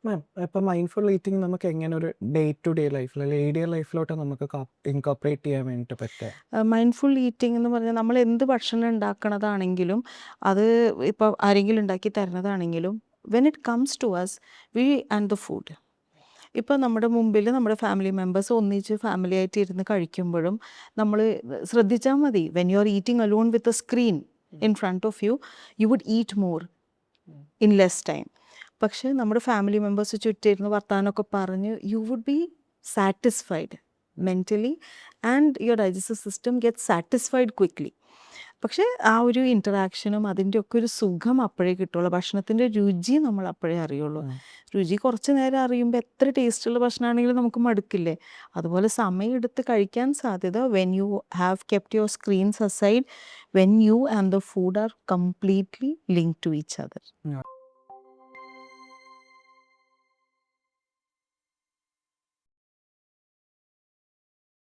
മാം, ഇപ്പം mindful eating നമുക്ക് എങ്ങനെ ഒരു ഡേ ടു ഡേ ലൈഫിൽ അല്ലെങ്കിൽ ഡേ ലൈഫിലോട്ട് നമുക്ക് ഇൻകോപ്പറേറ്റ് ചെയ്യാൻ വേണ്ടിയിട്ട് പറ്റുക? മൈൻഡ്ഫുൾ ഈറ്റിംഗ് എന്ന് പറഞ്ഞാൽ നമ്മൾ എന്ത് ഭക്ഷണം ഉണ്ടാക്കണതാണെങ്കിലും അത് ഇപ്പോൾ ആരെങ്കിലും ഉണ്ടാക്കി തരുന്നതാണെങ്കിലും when it comes to us we and the food. ഇപ്പോൾ നമ്മുടെ മുമ്പിൽ നമ്മുടെ ഫാമിലി മെമ്പേഴ്സ് ഒന്നിച്ച് ഫാമിലി ആയിട്ട് ഇരുന്ന് കഴിക്കുമ്പോഴും നമ്മൾ ശ്രദ്ധിച്ചാൽ മതി, when you are eating alone with a screen in front of you, you would eat more in less time. പക്ഷേ നമ്മുടെ ഫാമിലി മെമ്പേഴ്സ് ചുറ്റിരുന്ന് വർത്താനമൊക്കെ പറഞ്ഞ് you would be satisfied mentally and your digestive system get satisfied quickly. പക്ഷേ ആ ഒരു ഇൻറ്ററാക്ഷനും അതിൻ്റെ ഒക്കെ ഒരു സുഖം അപ്പോഴേ കിട്ടുള്ളൂ. ഭക്ഷണത്തിൻ്റെ രുചി നമ്മൾ അപ്പോഴേ അറിയുള്ളൂ. രുചി കുറച്ച് നേരം അറിയുമ്പോൾ എത്ര ടേസ്റ്റുള്ള ഭക്ഷണമാണെങ്കിലും നമുക്ക് മടുക്കില്ലേ? അതുപോലെ സമയമെടുത്ത് കഴിക്കാൻ സാധ്യത when you have kept your screens aside, when you and the food are completely linked to each other.